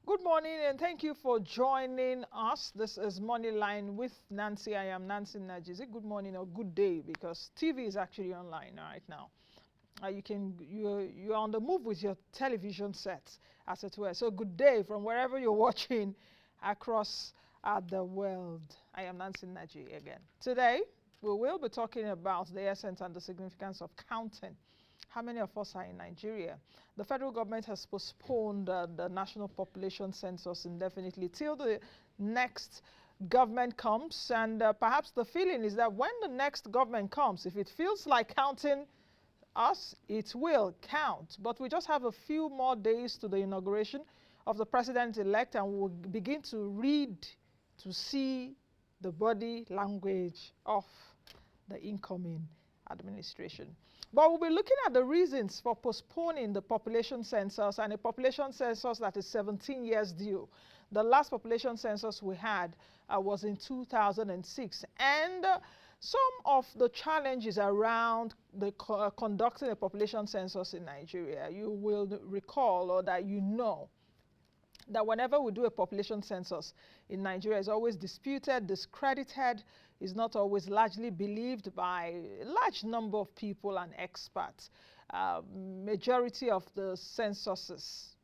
Good morning and thank you for joining us. This is Moneyline with Nancy. I am Nancy Naji. Is it good morning or good day? Because TV is actually online right now. You're on the move with your television set, as it were. So good day from wherever you're watching across the world. I am Nancy Naji again. Today we will be talking about the essence and the significance of counting. How many of us are in Nigeria? The federal government has postponed the national population census indefinitely till the next government comes. And perhaps the feeling is that when the next government comes, if it feels like counting us, it will count. But we just have a few more days to the inauguration of the president-elect, and we'll begin to read to see the body language of the incoming administration. But we'll be looking at the reasons for postponing the population census, and a population census that is 17 years due. The last population census we had was in 2006. And some of the challenges around conducting a population census in Nigeria, you will recall, or that you know, that whenever we do a population census in Nigeria, it's always disputed, discredited, is not always largely believed by a large number of people and experts. Majority of the censuses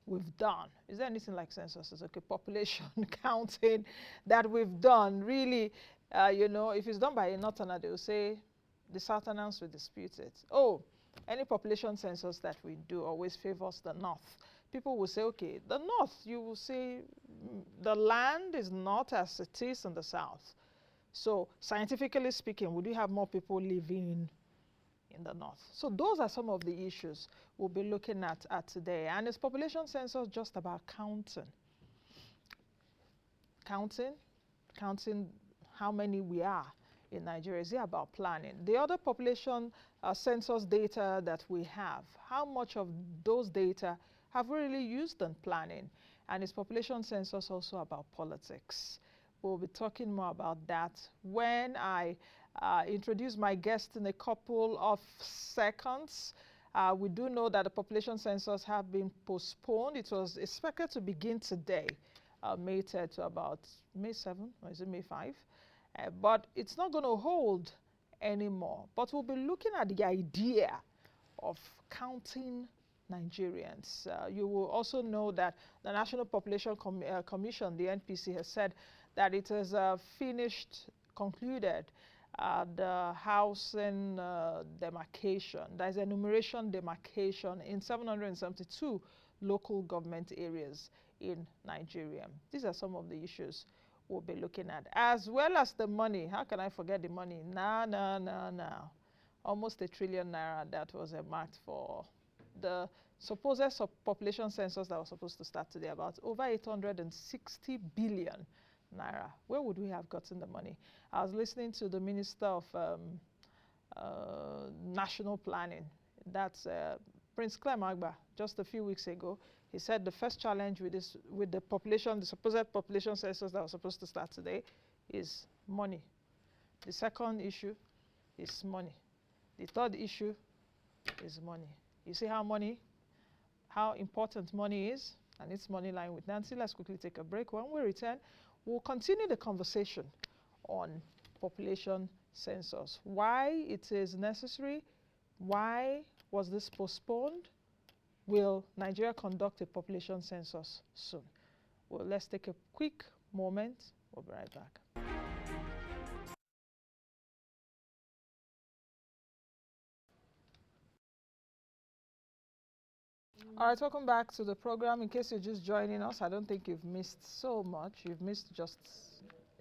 we've done, is there anything like censuses? Okay, population counting that we've done, really, you know, if it's done by a northerner, they will say the southerners will dispute it. Oh, any population census that we do always favors the north. People will say, okay, the north, you will say the land is not as it is in the south. So scientifically speaking, would you have more people living in the north? So those are some of the issues we'll be looking at today. And is population census just about counting? Counting how many we are in Nigeria? Is it about planning? The other population census data that we have, how much of those data have we really used in planning? And is population census also about politics? We'll be talking more about that when I introduce my guest in a couple of seconds. We do know that the population census have been postponed. It was expected to begin today, May 3rd to about May 7, or is it May 5? But it's not going to hold anymore. But we'll be looking at the idea of counting Nigerians. You will also know that the National Population Commission, the NPC, has said that it has concluded the housing demarcation. There's enumeration demarcation in 772 local government areas in Nigeria. These are some of the issues we'll be looking at, as well as the money. How can I forget the money? No. Almost ₦1 trillion that was earmarked for the supposed population census that was supposed to start today, about over 860 billion naira. Where would we have gotten the money? I was listening to the Minister of National Planning, that's Prince Clem Agba, just a few weeks ago. He said the first challenge with the population, the supposed population census that was supposed to start today, is money. The second issue is money. The third issue is money. You see how important money is? And it's Moneyline with Nancy. Let's quickly take a break. When we return, we'll continue the conversation on population census. Why it is necessary? Why was this postponed? Will Nigeria conduct a population census soon? Well, let's take a quick moment. We'll be right back. All right, welcome back to the program. In case you're just joining us, I don't think you've missed so much. You've missed just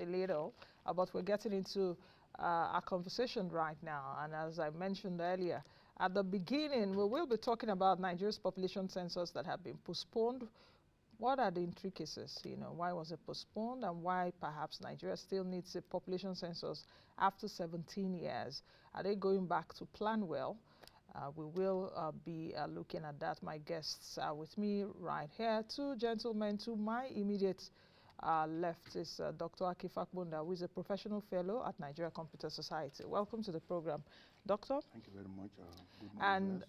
a little, but we're getting into our conversation right now. And as I mentioned earlier, at the beginning, we will be talking about Nigeria's population census that have been postponed. What are the intricacies? You know, why was it postponed, and why perhaps Nigeria still needs a population census after 17 years? Are they going back to plan well? We will be looking at that. My guests are with me right here. Two gentlemen to my immediate left is Dr. Akifak Bunda, who is a professional fellow at Nigeria Computer Society. Welcome to the program, Doctor. Thank you very much. Good morning, and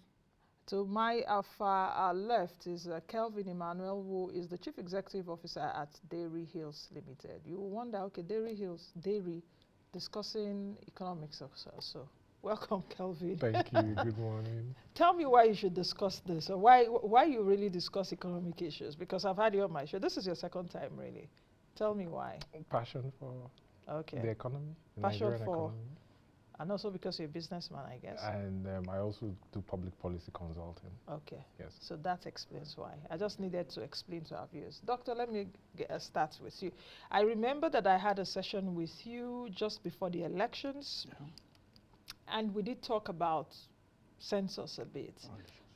To my far left is Kelvin Emmanuel, who is the Chief Executive Officer at Dairy Hills Limited. You will wonder, okay, Dairy Hills, dairy, discussing economics also. So, welcome, Kelvin. Thank you. Good morning. Tell me why you should discuss this, or why you really discuss economic issues, because I've had you on my show. This is your second time, really. Tell me why. Passion for the economy, the Passion Nigerian for, economy. and also because you're a businessman, I guess. And I also do public policy consulting. Okay. Yes. So that explains why. I just needed to explain to our viewers. Doctor, let me start with you. I remember that I had a session with you just before the elections, and we did talk about census a bit.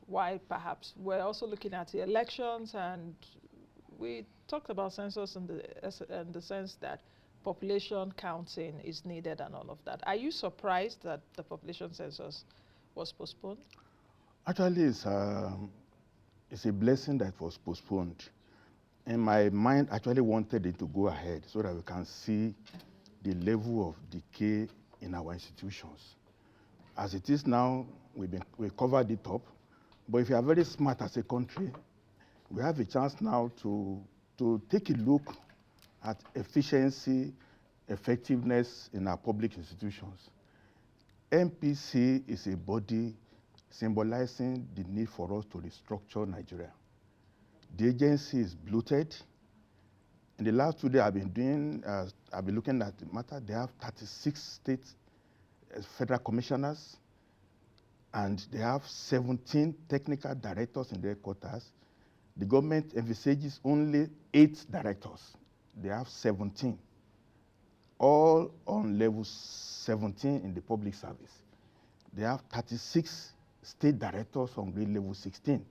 Why perhaps we're also looking at the elections, and we talked about census in the sense that population counting is needed and all of that. Are you surprised that the population census was postponed? Actually, it's a blessing that was postponed. And my mind actually wanted it to go ahead so that we can see the level of decay in our institutions. As it is now, we covered it up. But if you are very smart as a country, we have a chance now to take a look at efficiency, effectiveness in our public institutions. MPC is a body symbolizing the need for us to restructure Nigeria. The agency is bloated. In the last 2 days, I've been looking at the matter. They have 36 state federal commissioners, and they have 17 technical directors in their headquarters. The government envisages only 8 directors. They have 17, all on level 17 in the public service. They have 36 state directors on grade level 16,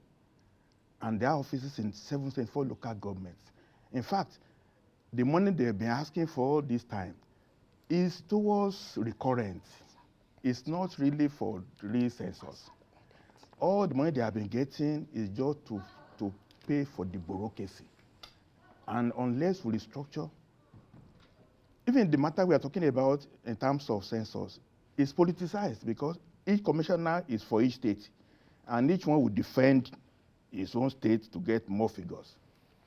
and their offices in 774 local governments. In fact, the money they've been asking for all this time is towards recurrent. It's not really for real census. All the money they have been getting is just to pay for the bureaucracy. And unless we restructure, even the matter we are talking about in terms of census is politicized, because each commissioner is for each state, and each one will defend his own state to get more figures.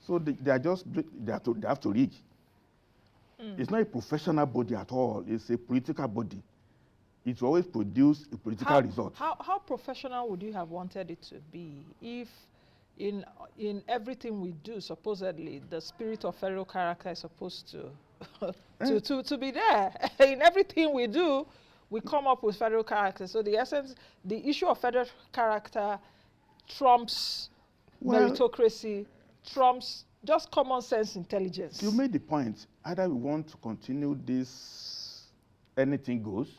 So they have to reach. It's not a professional body at all. It's a political body. It always produce a political result. How professional would you have wanted it to be if in everything we do, supposedly, the spirit of federal character is supposed to be there? In everything we do, we come up with federal character. So the issue of federal character trumps meritocracy, trumps just common sense intelligence. You made the point. Either we want to continue this, anything goes,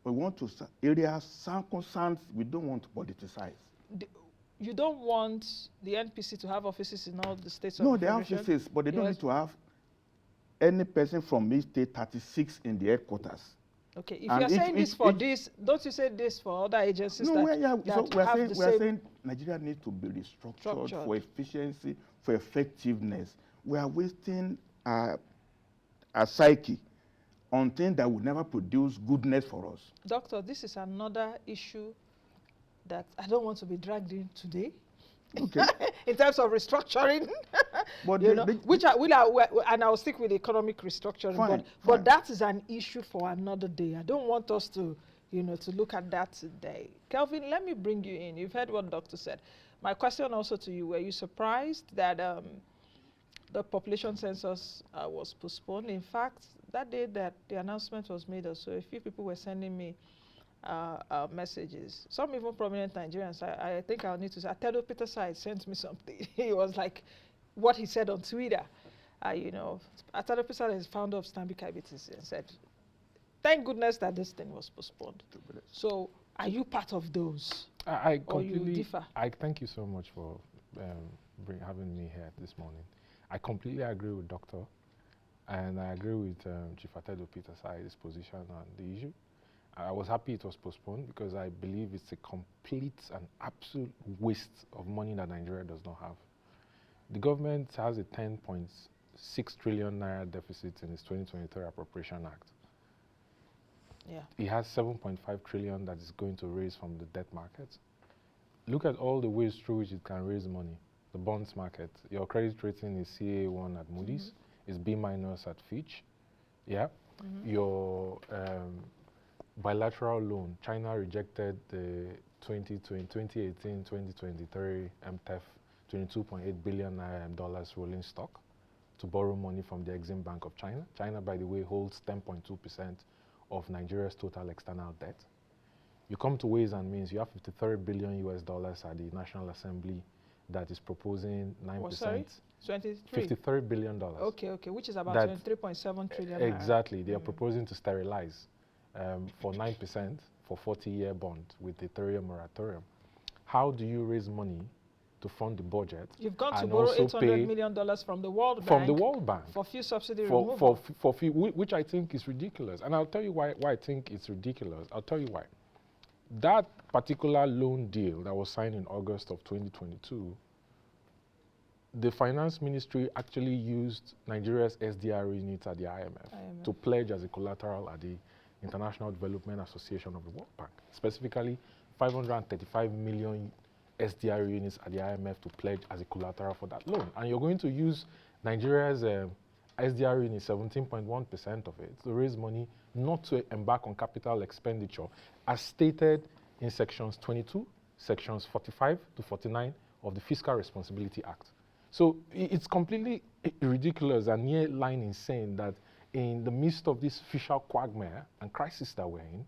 or we want to areas, circumstance we don't want to politicize. You don't want the NPC to have offices in all the states of No, the they have offices, but they don't need to have any person from each state, 36 in the headquarters. Okay, if you're saying this for this, don't you say this for other agencies? No, we're saying Nigeria needs to be restructured for efficiency, for effectiveness. We are wasting our psyche on things that will never produce goodness for us. Doctor, this is another issue that I don't want to be dragged in today. Okay. In terms of restructuring, but and I'll stick with economic restructuring. But that is an issue for another day. I don't want us to, to look at that today. Kelvin, let me bring you in. You've heard what Doctor said. My question also to you: were you surprised that the population census was postponed? In fact, that day that the announcement was made, also a few people were sending me messages. Some even prominent Nigerians. I think I'll need to say, Atedo Peter Side sent me something. It was like what he said on Twitter. Atedo Peter is founder of Stanbic IBTC and said, thank goodness that this thing was postponed. So are you part of those? I completely, or you differ? I thank you so much for having me here this morning. I completely agree with Doctor, and I agree with Chief Atedo Peter Side's position on the issue. I was happy it was postponed because I believe it's a complete and absolute waste of money that Nigeria does not have. The government has a 10.6 trillion naira deficit in its 2023 Appropriation Act. Yeah. It has 7.5 trillion that is going to raise from the debt market. look at all the ways through which it can raise money. The bonds market, your credit rating is CA1 at Moody's, is B- at Fitch. Yeah. Your bilateral loan, China rejected the 2018-2023 MTF $22.8 billion dollars rolling stock to borrow money from the Exim Bank of China. China, by the way, holds 10.2% of Nigeria's total external debt. You come to Ways and Means, you have 53 billion US dollars at the National Assembly that is proposing 9%. Oh, sorry? 23? $53 billion. Okay, which is about 23.7 trillion. Exactly. They are proposing to sterilize for 9% for 40-year bond with the 3-year moratorium. How do you raise money to fund the budget? You've gone to borrow $800 million from the World Bank. From the World Bank. For fuel subsidy removal. For which I think is ridiculous. And I'll tell you why I think it's ridiculous. I'll tell you why. That particular loan deal that was signed in August of 2022, the finance ministry actually used Nigeria's SDR units at the IMF to pledge as a collateral at the International Development Association of the World Bank, specifically 535 million SDR units at the IMF to pledge as a collateral for that loan. And you're going to use Nigeria's SDR unit, 17.1% of it, to raise money not to embark on capital expenditure, as stated in sections 22, sections 45 to 49 of the Fiscal Responsibility Act. So it's completely ridiculous and near line insane that in the midst of this fiscal quagmire and crisis that we're in,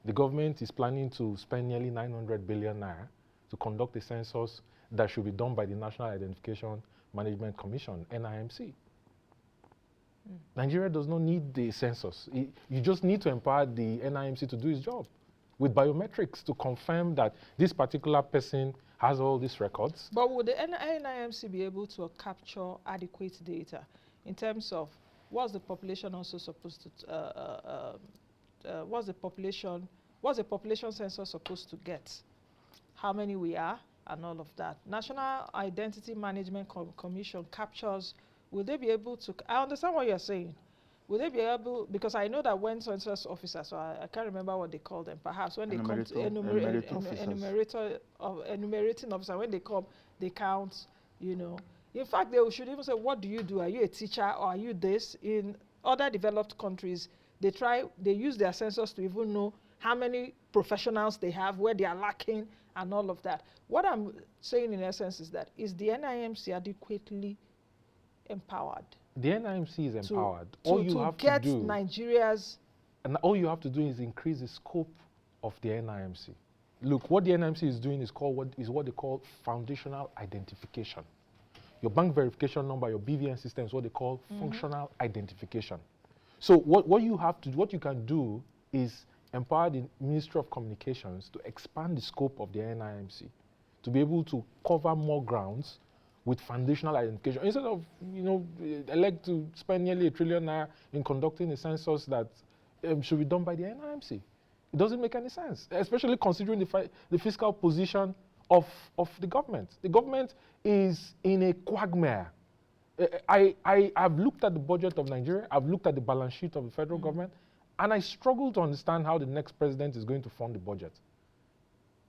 the government is planning to spend nearly 900 billion naira to conduct a census that should be done by the National Identification Management Commission, NIMC. Nigeria does not need the census. You just need to empower the NIMC to do its job with biometrics to confirm that this particular person has all these records. But would the NIMC be able to capture adequate data in terms of what's the population also supposed to, what's the population census supposed to get? How many we are and all of that. National Identity Management Commission captures. Will they be able to, I understand what you're saying. Will they be able, because I know that when census officers, so I can't remember what they call them, perhaps when they come to enumerating officer, when they come, they count, you know. In fact, they should even say, what do you do? Are you a teacher or are you this? In other developed countries, they use their census to even know how many professionals they have, where they are lacking, and all of that. What I'm saying in essence is that, is the NIMC adequately empowered? The NIMC is empowered. To get Nigeria's... And all you have to do is increase the scope of the NIMC. Look, what the NIMC is doing is what they call foundational identification. Your bank verification number, your BVN system is what they call functional identification. So what you can do is empower the Ministry of Communications to expand the scope of the NIMC, to be able to cover more grounds with foundational identification. Instead of, elect to spend nearly $1 trillion naira in conducting a census that should be done by the NIMC. It doesn't make any sense, especially considering the fiscal position of the government. The government is in a quagmire. I've looked at the budget of Nigeria, I've looked at the balance sheet of the federal government, and I struggle to understand how the next president is going to fund the budget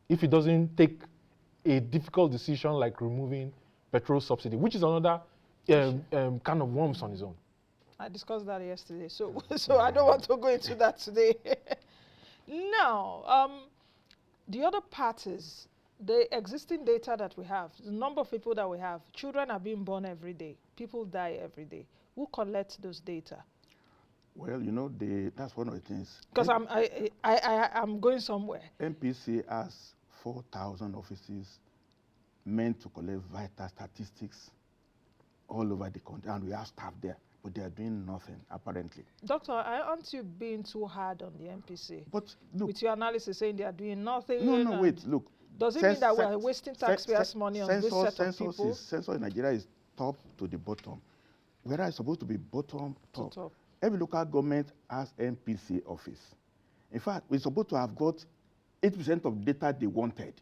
if he doesn't take a difficult decision like removing petrol subsidy, which is another kind of worms on his own. I discussed that yesterday, so I don't want to go into that today. Now, the other parties, the existing data that we have, the number of people that we have, children are being born every day, people die every day. Who collects those data? Well, that's one of the things. Because I'm going somewhere. MPC has 4,000 offices meant to collect vital statistics all over the country, and we have staff there, but they are doing nothing, apparently. Doctor, aren't you being too hard on the MPC? But look, with your analysis saying they are doing nothing? No, wait, look. Does it mean that we're wasting taxpayers' money on this set of people? Census in Nigeria is top to the bottom, whereas it's supposed to be bottom top. Every local government has MPC office. In fact, we're supposed to have got 80% of data they wanted.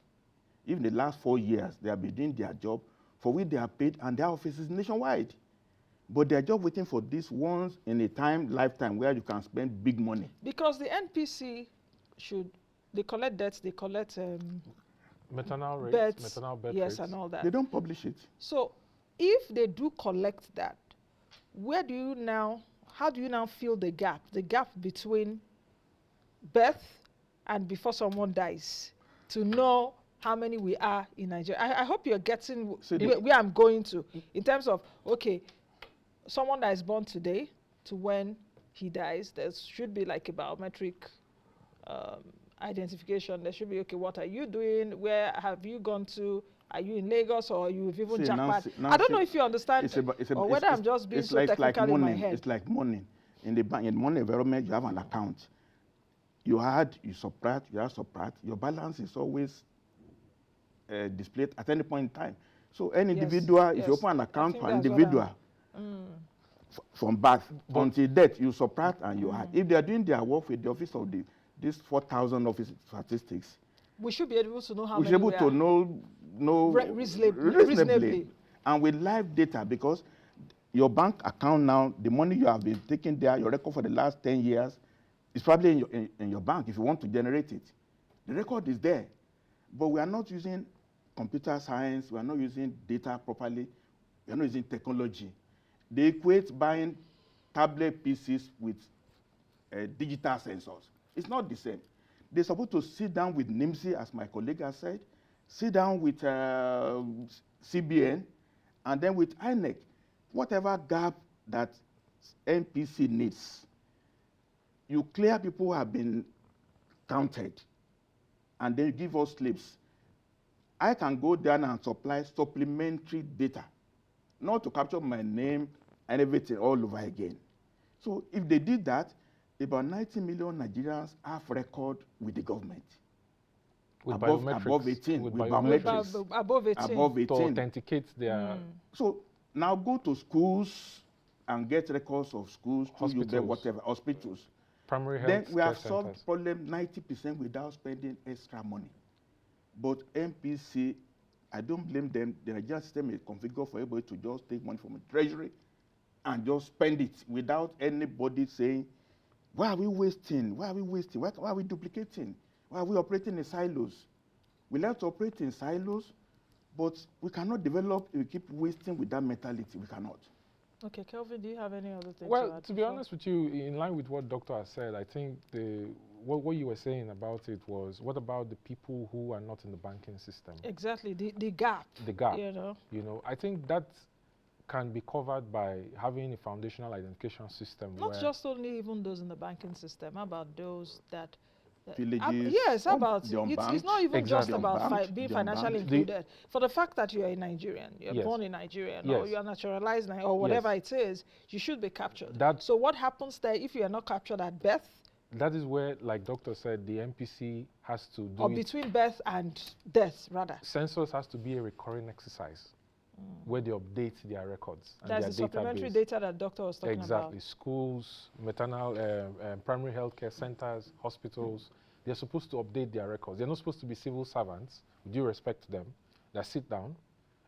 Even the last 4 years, they have been doing their job for which they are paid, and their office is nationwide. But they are just waiting for this once in a lifetime where you can spend big money. Because the NPC they collect debts, they collect Maternal rates, births, maternal birth yes, rates. and all that. They don't publish it. So if they do collect that, where do you now, how do you now fill the gap between birth and before someone dies, to know how many we are in Nigeria? I hope you're getting So where I'm going to, in terms of, okay, someone that is born today to when he dies, there should be like a biometric identification. There should be, okay, what are you doing? Where have you gone to? Are you in Lagos, or you've even See, jackpot? Nancy, I don't know if you understand, or whether I'm just being it's so like technical in my money. head. It's like money. In the bank, in money environment, you have an account. You add, you subtract, you add, subtract. Your balance is always displayed at any point in time. So an individual, if you open an account for an individual, from birth until death, you subtract and you add. If they are doing their work with the office of this 4,000 office statistics, we should be able to know how we many should be able to know reasonably, and with live data, because your bank account now, the money you have been taking there, your record for the last 10 years, is probably in your bank if you want to generate it. The record is there, but we are not using computer science, we are not using data properly, we are not using technology. They equate buying tablet PCs with digital sensors. It's not the same. They're supposed to sit down with NIMSI, as my colleague has said, sit down with CBN, and then with INEC. Whatever gap that NPC needs, you clear people who have been counted, and then you give us slips. I can go down and supply supplementary data, not to capture my name and everything all over again. So if they did that, about 90 million Nigerians have record with the government. With above 18, with biometrics. Above 18. Above 18. To authenticate their... So now go to schools and get records of schools, hospitals, whatever, hospitals. Primary health Then we have care solved centers. problem 90% without spending extra money. But NPC, I don't blame them. The Nigerian system is configured for everybody to just take money from the treasury and just spend it without anybody saying, why are we wasting? Why are we wasting? Why are we duplicating? Why are we operating in silos? We like to operate in silos, but we cannot develop if we keep wasting with that mentality. We cannot. Okay, Kelvin, do you have any other thing Well, to add? to be honest with you, in line with what Doctor has said, I think what you were saying about it was, what about the people who are not in the banking system? Exactly, the gap. The gap. You know, I think that can be covered by having a foundational identification system. Not just only even those in the banking system. How about those that villages? Yes, about it's not even just about being financially included. For the fact that you are a Nigerian, you're born in Nigeria, or you are naturalized or whatever it is, you should be captured. So what happens there if you are not captured at birth? That is where, like Doctor said, the MPC has to do between birth and death, rather. Census has to be a recurring exercise where they update their records and that's their the supplementary database. Data that Doctor was talking about. Exactly. Schools, maternal, primary health care centers, hospitals, they're supposed to update their records. They're not supposed to be civil servants, with due respect to them, that sit down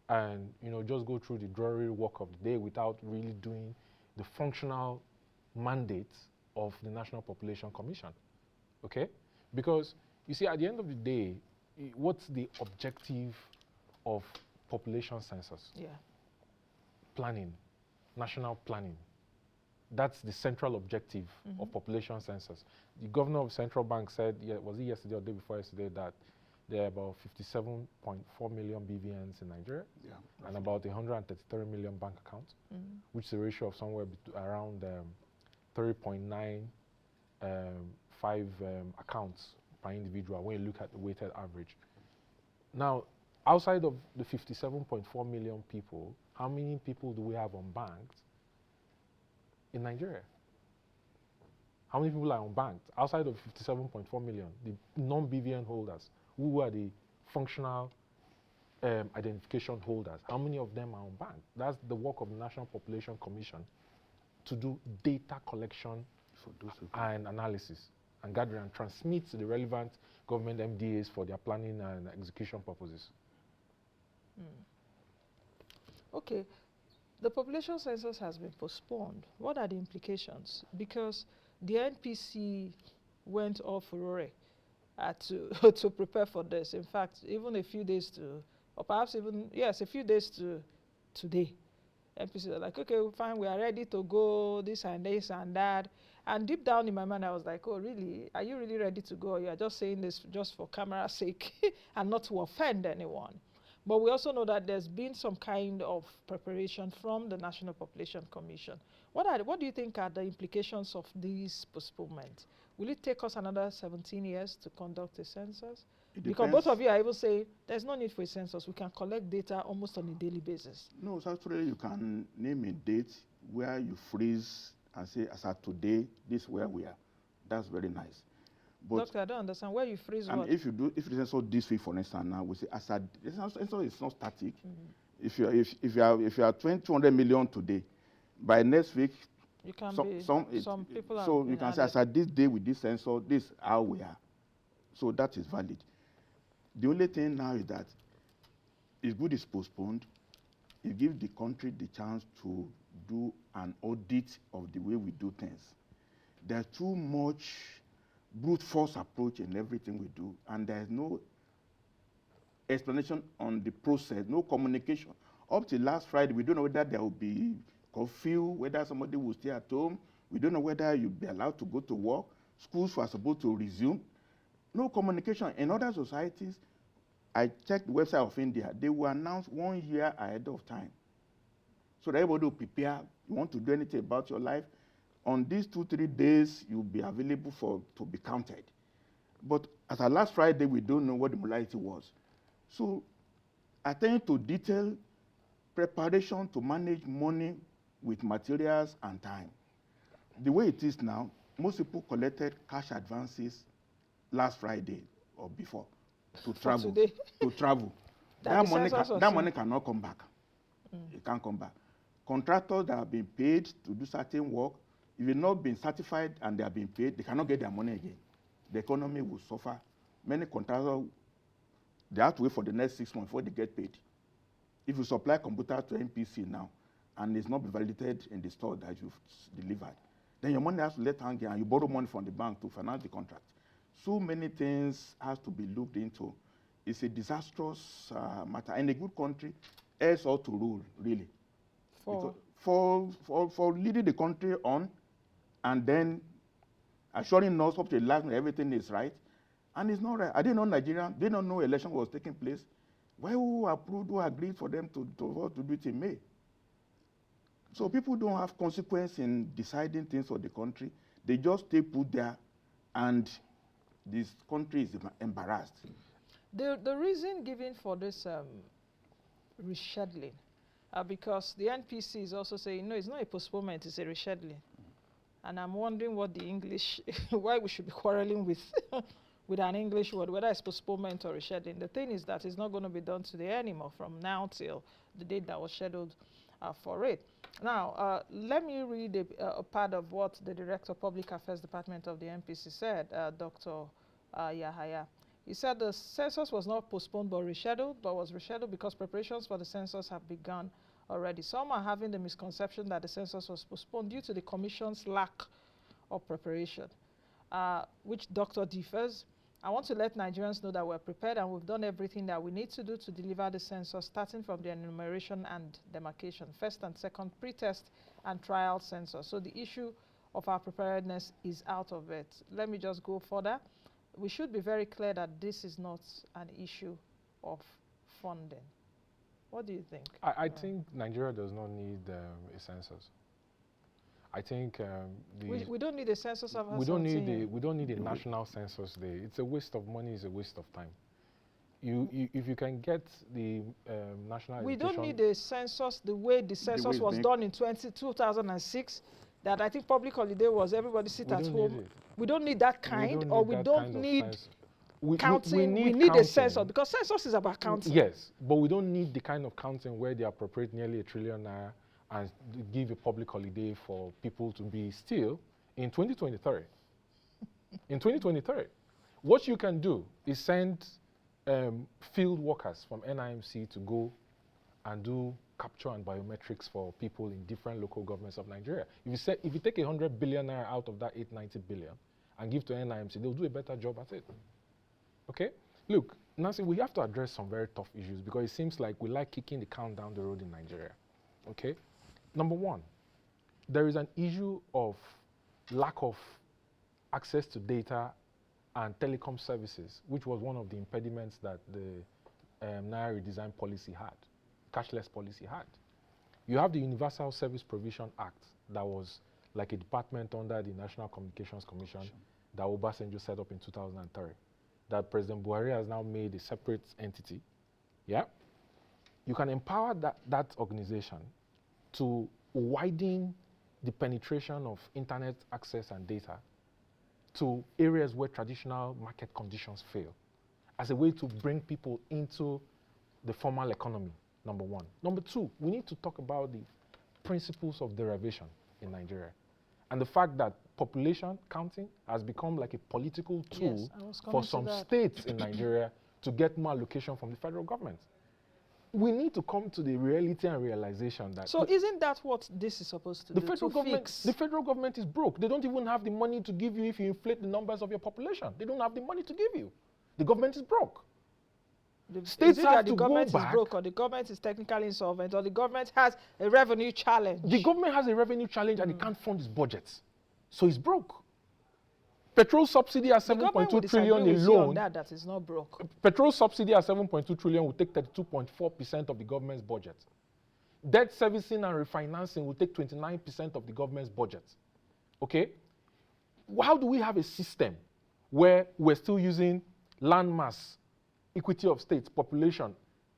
and just go through the dreary work of the day without really doing the functional mandate of the National Population Commission. Okay? Because, you see, at the end of the day, what's the objective of population census? Planning, national planning. That's the central objective of population census. The governor of Central Bank said, was it yesterday or the day before yesterday, that there are about 57.4 million BVNs in Nigeria and about 133 million bank accounts, which is a ratio of somewhere around 3.95 accounts per individual when you look at the weighted average. Now, outside of the 57.4 million people, how many people do we have unbanked in Nigeria? How many people are unbanked outside of 57.4 million, the non-BVN holders, who are the functional identification holders? How many of them are unbanked? That's the work of the National Population Commission, to do data collection and analysis and gather and transmit to the relevant government MDAs for their planning and execution purposes. Okay, the population census has been postponed. What are the implications? Because the NPC went all furore to to prepare for this. In fact, even a few days to, or perhaps even, yes, a few days to today, NPC were like, okay, fine, we are ready to go, this and that. And deep down in my mind, I was like, oh, really? Are you really ready to go? Or you are just saying this just for camera's sake and not to offend anyone. But we also know that there's been some kind of preparation from the National Population Commission. What do you think are the implications of these postponements? Will it take us another 17 years to conduct a census? Because both of you are able to say there's no need for a census. We can collect data almost on a daily basis. No, so actually you can name a date where you freeze and say, as of today, this is where we are. That's very nice. But Doctor, I don't understand. Where you freeze what? if the census this week, for instance, now we say, as a census is not static. Mm-hmm. If you are 200 million today, by next week, You can some people so you can say, as at this day with this census, this is how we are. So that is valid. The only thing now is that if good is postponed, it gives the country the chance to do an audit of the way we do things. There's too much brute force approach in everything we do, and there's no explanation on the process, no communication. Up till last Friday, we don't know whether there will be curfew, whether somebody will stay at home. We don't know whether you'll be allowed to go to work. Schools were supposed to resume. No communication. In other societies, I checked the website of India, they will announce 1 year ahead of time. So that everybody will prepare. You want to do anything about your life, on these 2-3 days, you'll be available to be counted. But as of last Friday, we don't know what the modality was. So attending to detail preparation to manage money with materials and time. The way it is now, most people collected cash advances last Friday or before to travel. To travel. That money cannot come back. It can't come back. Contractors that have been paid to do certain work, if they've not been certified and they have been paid, they cannot get their money again. The economy will suffer. Many contractors, they have to wait for the next 6 months before they get paid. If you supply computers to NPC now, and it's not been validated in the store that you've delivered, then your money has to let hang and you borrow money from the bank to finance the contract. So many things have to be looked into. It's a disastrous matter. In a good country, heirs ought to rule, really. For leading the country on, and then assuring us up to the last everything is right, and it's not right. I didn't know Nigeria, they don't know election was taking place. Why who approved, who agreed for them to do it in May? So people don't have consequence in deciding things for the country. They just stay put there, and this country is embarrassed. The reason given for this rescheduling, because the NPC is also saying, no, it's not a postponement, it's a rescheduling. And I'm wondering what the English, why we should be quarreling with with an English word, whether it's postponement or rescheduling. The thing is that it's not going to be done today anymore, from now till the date that was scheduled for it. Now, let me read a part of what the Director of Public Affairs Department of the NPC said, Dr. Yahaya. He said the census was not postponed but rescheduled, but was rescheduled because preparations for the census have begun already. Some are having the misconception that the census was postponed due to the Commission's lack of preparation, which Dr. differs. I want to let Nigerians know that we're prepared and we've done everything that we need to do to deliver the census, starting from the enumeration and demarcation, first and second pre-test and trial census. So the issue of our preparedness is out of it. Let me just go further. We should be very clear that this is not an issue of funding. What do you think? I think Nigeria does not need a census. I think we don't need a census of we don't need a national census day. It's a waste of money. It's a waste of time. If you can get the national. We don't need a census the way the census was done in 2006. That I think public holiday was everybody sit at home. We don't need that kind, or we don't need counting. We need a census because census is about counting. Yes, but we don't need the kind of counting where they appropriate nearly ₦1 trillion and give a public holiday for people to be still in 2023. In 2023, what you can do is send field workers from NIMC to go and do capture and biometrics for people in different local governments of Nigeria. If you take ₦100 billion out of that 890 billion and give to NIMC, they'll do a better job at it. Okay? Look, Nancy, we have to address some very tough issues because it seems like we like kicking the can down the road in Nigeria. Okay? Number one, there is an issue of lack of access to data and telecom services, which was one of the impediments that the Naira redesign policy had, cashless policy had. You have the Universal Service Provision Act that was like a department under the National Communications Commission that Obasanjo set up in 2003, that President Buhari has now made a separate entity. Yeah? You can empower that organization to widen the penetration of internet access and data to areas where traditional market conditions fail, as a way to bring people into the formal economy, number one. Number two, we need to talk about the principles of derivation in Nigeria and the fact that population counting has become like a political tool for some states in Nigeria to get more allocation from the federal government. We need to come to the reality and realization that... So isn't that what this is supposed to do, The federal government is broke. They don't even have the money to give you if you inflate the numbers of your population. They don't have the money to give you. The government is broke. States have to go back. The government is broke, or the government is technically insolvent, or the government has a revenue challenge. The government has a revenue challenge and it can't fund its budget. So it's broke. Petrol subsidy at 7.2 trillion alone. That is not broke. Petrol subsidy at 7.2 trillion will take 32.4% of the government's budget. Debt servicing and refinancing will take 29% of the government's budget. Okay? How do we have a system where we're still using land mass, equity of states, population,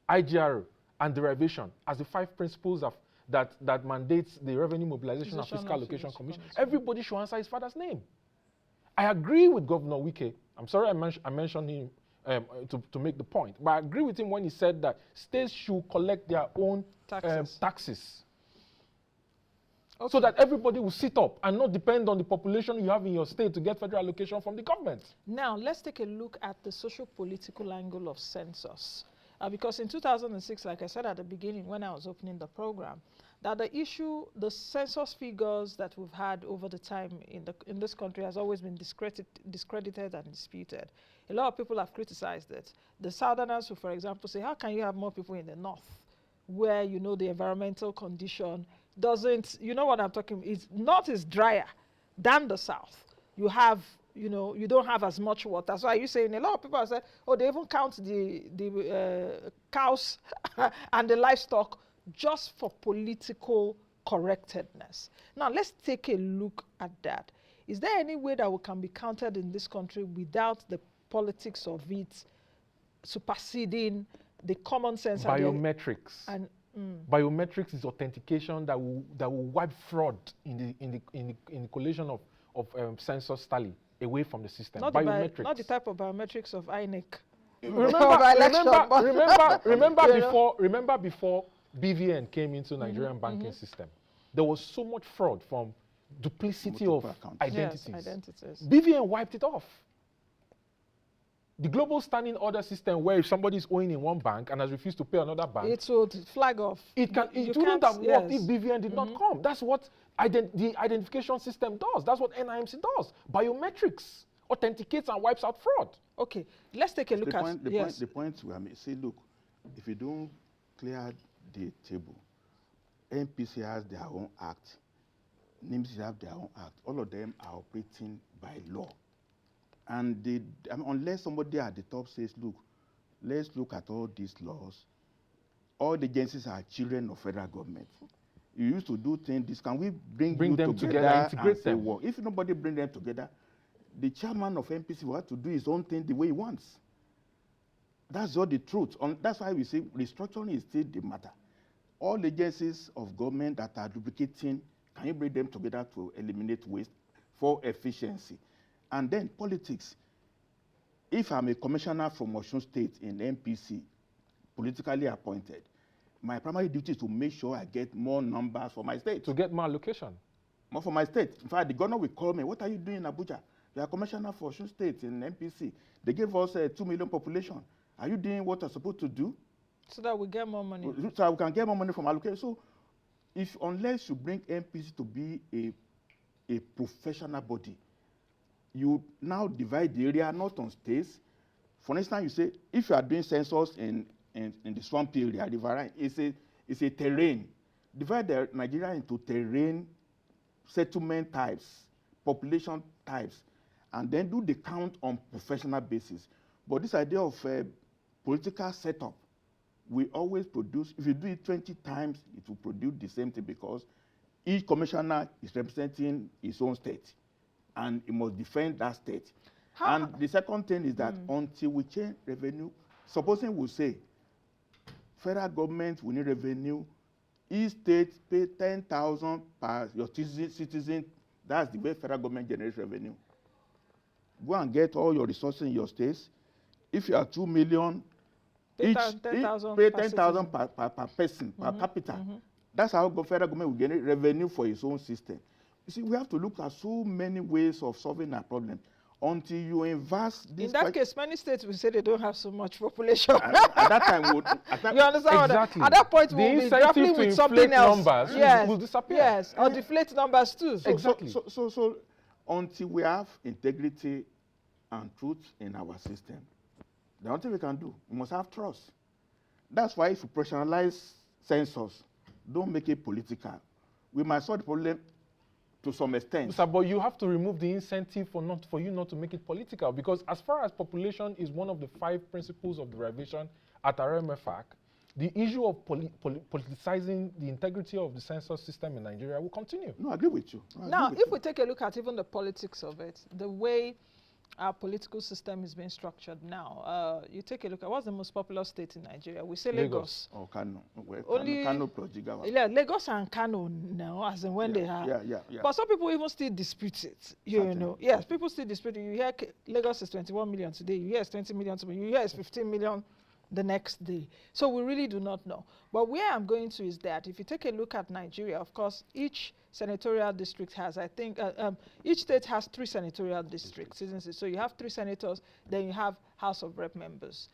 IGR, and derivation as the 5 principles of that mandates the Revenue Mobilization and Fiscal Allocation Commission? Everybody should answer his father's name. I agree with Governor Wike. I'm sorry I mentioned him to make the point, but I agree with him when he said that states should collect their own taxes. Okay. So that everybody will sit up and not depend on the population you have in your state to get federal allocation from the government. Now, let's take a look at the socio-political angle of census. Because in 2006, like I said at the beginning when I was opening the program, that the census figures that we've had over the time in this country has always been discredited and disputed. A lot of people have criticized it. The Southerners who, for example, say, how can you have more people in the North where, you know, the environmental condition doesn't, you know what I'm talking about, North is drier than the South. You have, you know, you don't have as much water. That's why you're saying a lot of people have said, oh, they even count the cows and the livestock just for political correctness. Now, let's take a look at that. Is there any way that we can be counted in this country without the politics of it superseding the common sense? Biometrics. Biometrics is authentication that will wipe fraud in the collation of census tally away from the system. Not biometrics. Not the type of biometrics of INEC. Remember before BVN came into Nigerian banking system, there was so much fraud from duplicity of identities. Yes, identities. BVN wiped it off. The global standing order system, where if somebody is owing in one bank and has refused to pay another bank, it would flag off. It wouldn't have worked if BVN did not come. That's what the identification system does. That's what NIMC does. Biometrics authenticates and wipes out fraud. Okay, let's take a look at the point we are making. See, look, if you don't clear the table, NPC has their own act, NIMC have their own act. All of them are operating by law. And unless somebody at the top says, look, let's look at all these laws, all the agencies are children of federal government. You used to do things, can we bring them together integrate them? Well, if nobody bring them together, the chairman of NPC will have to do his own thing the way he wants. That's all the truth. That's why we say restructuring is still the matter. All agencies of government that are duplicating, can you bring them together to eliminate waste for efficiency? And then politics. If I'm a commissioner from Osun State in NPC, politically appointed, my primary duty is to make sure I get more numbers for my state. To get more allocation. More for my state. In fact, the governor will call me, what are you doing in Abuja? You are commissioner for Osun State in NPC. They gave us a 2 million population. Are you doing what you're supposed to do? So that we get more money. So that we can get more money from allocation. So unless you bring NPC to be a professional body, you now divide the area not on states, For instance, you say, if you are doing census in the swamp area, riverine, it's a terrain. Divide Nigeria into terrain, settlement types, population types, and then do the count on professional basis. But this idea of political setup, we always produce, if you do it 20 times, it will produce the same thing, because each commissioner is representing his own state, and he must defend that state. And the second thing is that until we change revenue, supposing we say federal government will need revenue, each state pay 10,000 per your citizen. That's the way federal government generates revenue. Go and get all your resources in your states. If you are 2 million, pay each 10,000 pay per 10,000 per person, per capita. That's how the federal government will generate revenue for its own system. You see, we have to look at so many ways of solving our problem. Until you invest this. In that case, many states will say they don't have so much population. At that time, you understand? Exactly. At that point, we'll be grappling with something else. Numbers will disappear. Yes, or deflate numbers too. Exactly. So until we have integrity and truth in our system, the only thing we can do, we must have trust. That's why if you personalize census, don't make it political. We might solve the problem to some extent. Sir, but you have to remove the incentive for you not to make it political, because as far as population is one of the 5 principles of derivation at RMFAC, the issue of politicizing the integrity of the census system in Nigeria will continue. No, I agree with you. Now, if we take a look at even the politics of it, the way our political system is being structured now, you take a look at what's the most popular state in Nigeria. We say Lagos. Or Kano. Only Kano plus Jigawa. Yeah, Lagos and Kano now, as in when they have. Yeah. But some people even still dispute it. You know, yes, people still dispute it. You hear Lagos is 21 million today. You hear it's 20 million tomorrow. You hear it's 15 million the next day. So we really do not know. But where I'm going to is that if you take a look at Nigeria, of course, each senatorial district has, I think, each state has 3 senatorial districts, isn't it? So you have 3 senators, then you have House of Rep members,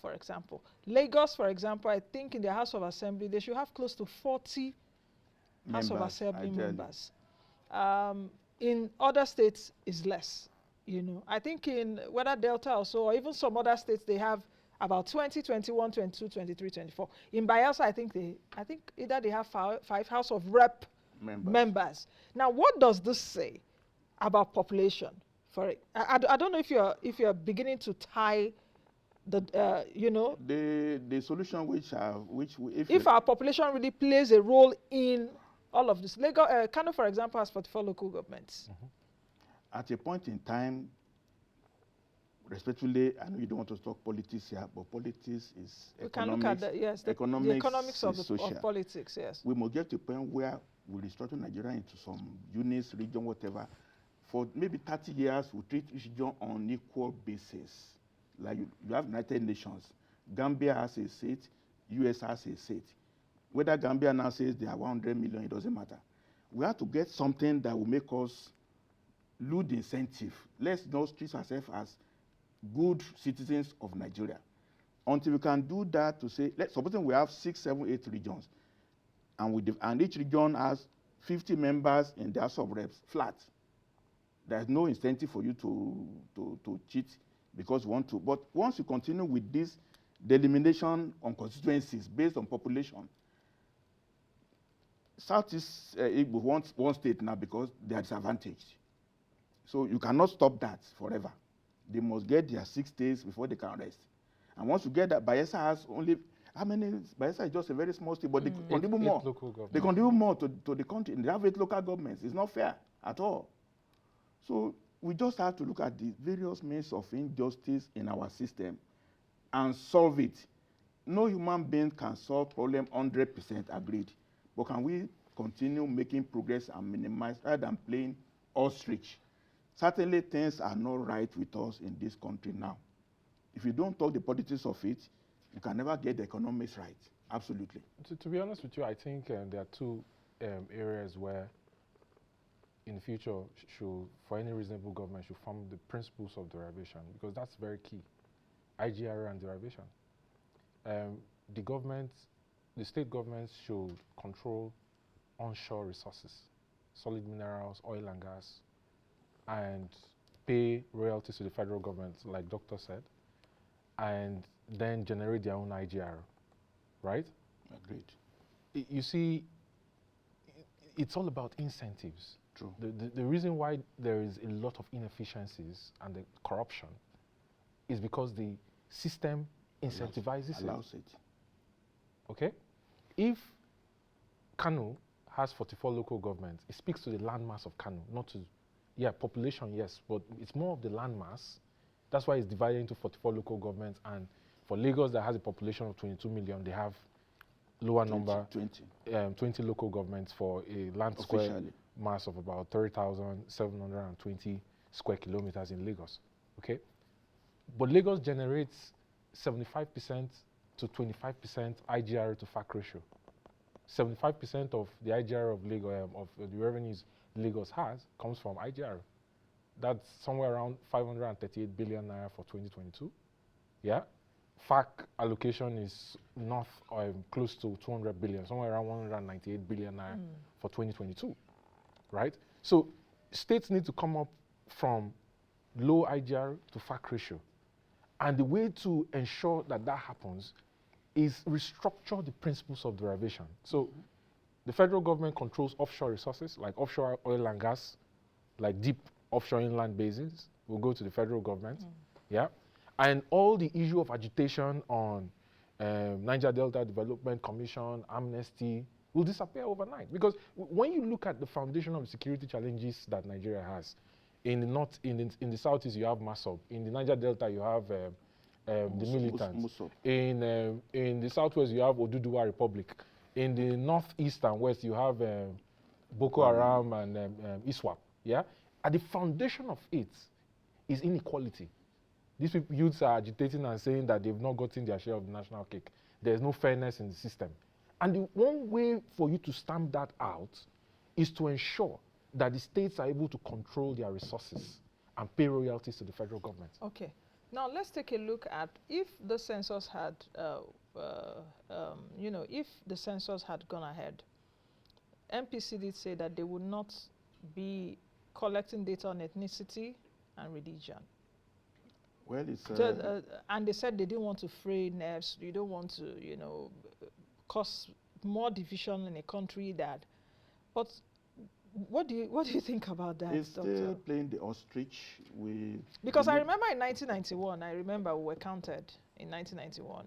for example. Lagos, for example, I think in the House of Assembly, they should have close to 40 House of Assembly members. In other states, is less, you know. I think in whether Delta or so, or even some other states, they have about 20, 21, 22, 23, 24. In Bayelsa, I think either they have 5 House of Rep members. Now, what does this say about population? For it? I don't know if you're beginning to tie the you know, the solution if our population really plays a role in all of this. Kano, for example, has 44 local governments. At a point in time, respectfully, I know you don't want to talk politics here, but politics is we can look at the economics of politics, yes. We must get to a point where we restructure Nigeria into some units, region, whatever. For maybe 30 years, we treat each region on equal basis. Like you have United Nations. Gambia has a seat, US has a seat. Whether Gambia now says they are 100 million, it doesn't matter. We have to get something that will make us lose the incentive. Let's not treat ourselves as good citizens of Nigeria. Until we can do that, to say, supposing we have 6, 7, 8 regions, and each region has 50 members in the House of Reps, flat. There's no incentive for you to cheat because you want to. But once you continue with this delimitation on constituencies based on population, Southeast Igbo wants one state now because they are disadvantaged. So you cannot stop that forever. They must get their 6 states before they can rest. And once you get that, Bayelsa has only, how many? Bayelsa is just a very small state, but they contribute more. They contribute more to the country. They have 8 local governments. It's not fair at all. So we just have to look at the various means of injustice in our system and solve it. No human being can solve problem 100% agreed. But can we continue making progress and minimize rather than playing ostrich? Certainly things are not right with us in this country now. If you don't talk the politics of it, you can never get the economics right. Absolutely. To be honest with you, I think there are 2 areas where in the future for any reasonable government should form the principles of derivation, because that's very key. IGR and derivation. The state governments should control onshore resources, solid minerals, oil and gas, and pay royalties to the federal government, like Doctor said. and then generate their own IGR, right? Agreed. You see, it's all about incentives. True. The reason why there is a lot of inefficiencies and the corruption is because the system incentivizes Allows it. Okay? If Kano has 44 local governments, it speaks to the landmass of Kano, not to, population, yes, but it's more of the landmass. That's why it's divided into 44 local governments, and for Lagos that has a population of 22 million, they have lower 20 local governments for a land square mass of about 30,720 square kilometers in Lagos, okay? But Lagos generates 75% to 25% IGR to FAC ratio. 75% of the IGR of Lagos, of the revenues Lagos has, comes from IGR. That's somewhere around 538 billion naira for 2022. Yeah, FAC allocation is north or close to 200 billion, somewhere around 198 billion naira for 2022, right? So states need to come up from low IGR to FAC ratio. And the way to ensure that that happens is restructure the principles of derivation. So the federal government controls offshore resources, like offshore oil and gas, like deep offshore inland basins will go to the federal government, yeah? And all the issue of agitation on Niger Delta Development Commission, amnesty, will disappear overnight. Because when you look at the foundation of security challenges that Nigeria has, in the north, in the southeast, you have MASOB. In the Niger Delta, you have the militants. In the southwest, you have Oduduwa Republic. In the northeast and west, you have Boko Haram and ISWAP. Yeah, at the foundation of it is inequality. These youths are agitating and saying that they've not gotten their share of the national cake. There's no fairness in the system. And the one way for you to stamp that out is to ensure that the states are able to control their resources and pay royalties to the federal government. Okay. Now let's take a look at if the census had, if the census had gone ahead. MPC did say that they would not be collecting data on ethnicity and religion. Well, it's and they said they didn't want to fray nerves. You don't want to, cause more division in a country that. But what do you think about that? It's still playing the ostrich with. Because I remember in 1991, we were counted in 1991.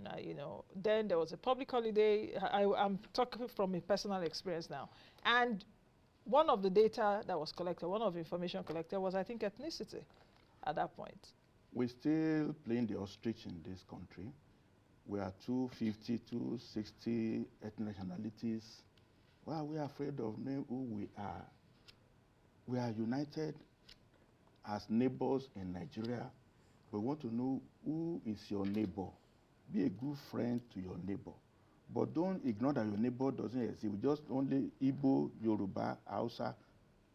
Then there was a public holiday. I'm talking from a personal experience now, and one of the data that was collected, one of the information collected was, I think, ethnicity at that point. We're still playing the ostrich in this country. We are 250, 260 ethnic nationalities. Well, we are afraid of knowing who we are. We are united as neighbors in Nigeria. We want to know who is your neighbor. Be a good friend to your neighbor. But don't ignore that your neighbor doesn't exist. We just only Igbo, Yoruba, Hausa,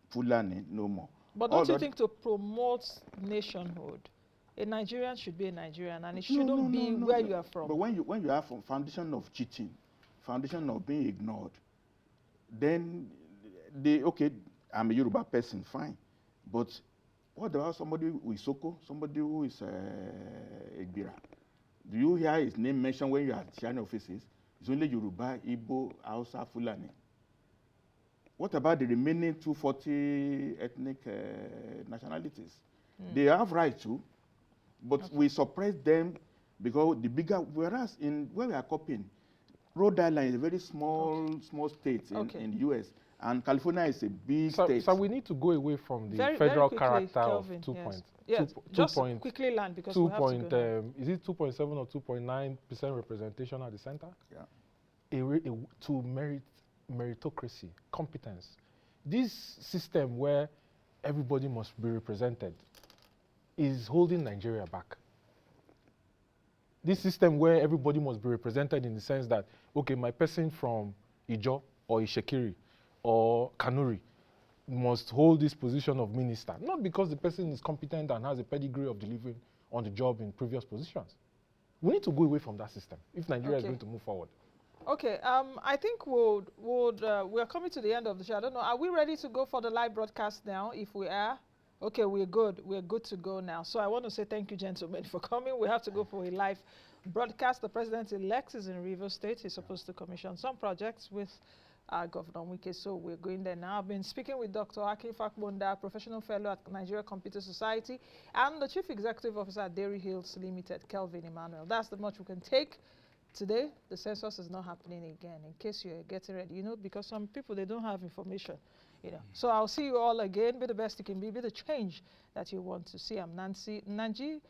Fulani, no more. But don't you think to promote nationhood, a Nigerian should be a Nigerian, and it shouldn't be where you are from? But when you have a foundation of cheating, foundation of being ignored, then I'm a Yoruba person, fine. But what about somebody who is Soko, somebody who is Egbira? Do you hear his name mentioned when you are sharing offices? It's only Yoruba, Igbo, Hausa, Fulani. What about the remaining 240 ethnic nationalities? They have right to, but we suppress them because the bigger, whereas where we are copying, Rhode Island is a very small state in the US, and California is a big state. So we need to go away from the federal character Kelvin, of 2 yes. points. Yes, just quickly land because we have to go now. Is it 2.7 or 2.9% representation at the center? Yeah. To meritocracy, competence. This system where everybody must be represented is holding Nigeria back. This system where everybody must be represented in the sense that, okay, my person from Ijo or Ishekiri or Kanuri must hold this position of minister, not because the person is competent and has a pedigree of delivering on the job in previous positions. We need to go away from that system if Nigeria is going to move forward. Okay, I think we're coming to the end of the show. I don't know, are we ready to go for the live broadcast now? If we are, Okay, we're good. We're good to go now. So I want to say thank you, gentlemen, for coming. We have to go for a live broadcast. The president-elect is in Rivers State. He's supposed to commission some projects with Governor Wike, so we're going there now. I've been speaking with Dr. Akin Fakbonda, Professional Fellow at Nigeria Computer Society, and the Chief Executive Officer at Dairy Hills Limited, Kelvin Emmanuel. That's the much we can take. Today, the census is not happening again, in case you're getting ready, you know, because some people, they don't have information, you know. So I'll see you all again. Be the best you can be the change that you want to see. I'm Nancy Nanji.